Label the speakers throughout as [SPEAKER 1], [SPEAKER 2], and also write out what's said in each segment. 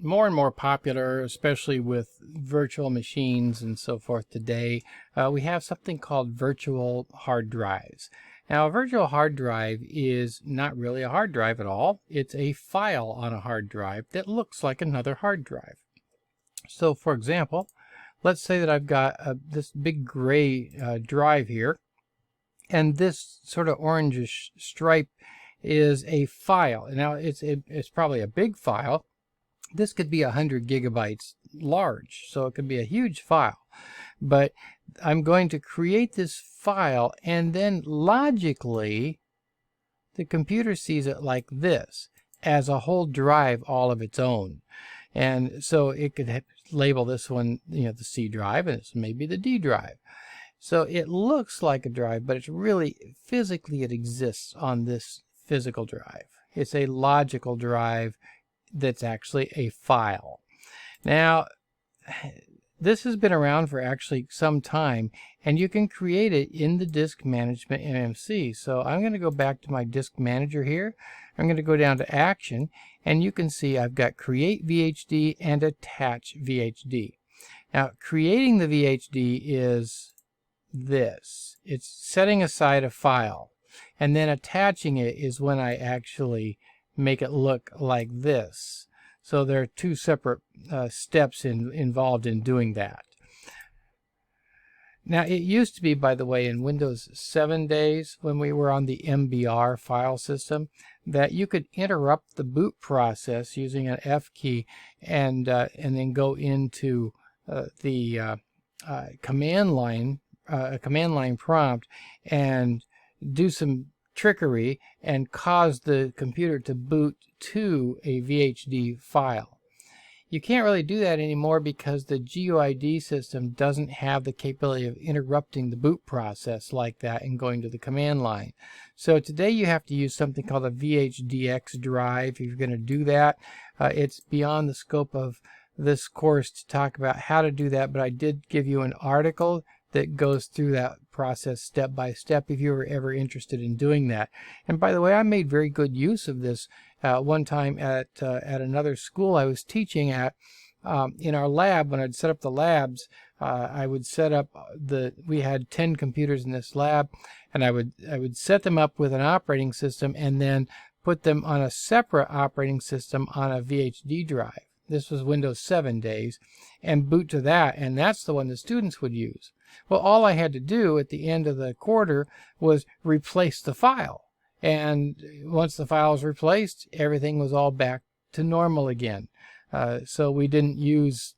[SPEAKER 1] more and more popular, especially with virtual machines and so forth today. We have something called virtual hard drives. Now, a virtual hard drive is not really a hard drive at all. It's a file on a hard drive that looks like another hard drive. So, for example, let's say that I've got this big gray drive here, and this sort of orangish stripe is a file. Now, it's probably a big file. This could be 100 gigabytes large, so it could be a huge file. But I'm going to create this file, and then logically, the computer sees it like this, as a whole drive all of its own. And so it could label this one, the C drive, and this may be the D drive. So it looks like a drive, but it's really, physically, it exists on this physical drive. It's a logical drive that's actually a file. Now, this has been around for actually some time, and you can create it in the Disk Management MMC. So I'm going to go back to my Disk Manager here. I'm going to go down to Action, and you can see I've got Create VHD and Attach VHD. Now, creating the VHD is this. It's setting aside a file, and then attaching it is when I actually make it look like this. So there are two separate steps involved in doing that. Now, it used to be, by the way, in Windows 7 days, when we were on the MBR file system, that you could interrupt the boot process using an F key and then go into the command line prompt and do some trickery and cause the computer to boot to a VHD file. You can't really do that anymore because the GUID system doesn't have the capability of interrupting the boot process like that and going to the command line. So today you have to use something called a VHDX drive if you're going to do that. It's beyond the scope of this course to talk about how to do that, but I did give you an article that goes through that process step by step if you were ever interested in doing that. And by the way, I made very good use of this one time at another school I was teaching at. In our lab, when I'd set up the labs, I would set up we had 10 computers in this lab, and I would set them up with an operating system and then put them on a separate operating system on a VHD drive. This was Windows 7 days, and boot to that, and that's the one the students would use. Well, all I had to do at the end of the quarter was replace the file. And once the file was replaced, everything was all back to normal again. So we didn't use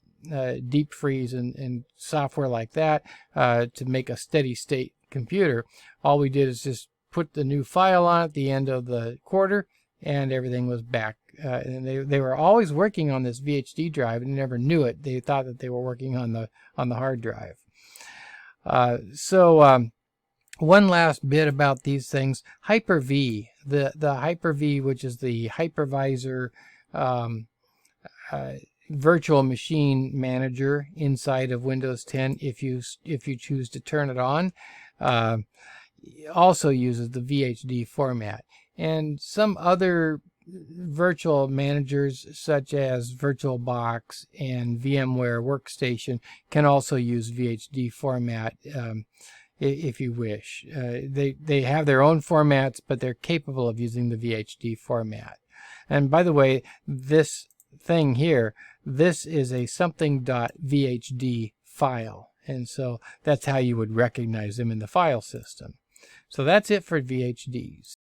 [SPEAKER 1] deep freeze and software like that to make a steady state computer. All we did is just put the new file on at the end of the quarter, and everything was back. And they were always working on this VHD drive and never knew it. They thought that they were working on the hard drive. One last bit about these things. Hyper-V, the Hyper-V, which is the hypervisor virtual machine manager inside of Windows 10, if you choose to turn it on, also uses the VHD format. And some other virtual managers such as VirtualBox and VMware Workstation can also use VHD format if you wish. They have their own formats, but they're capable of using the VHD format. And by the way, this thing here, this is a something.vhd file, and so that's how you would recognize them in the file system. So that's it for VHDs.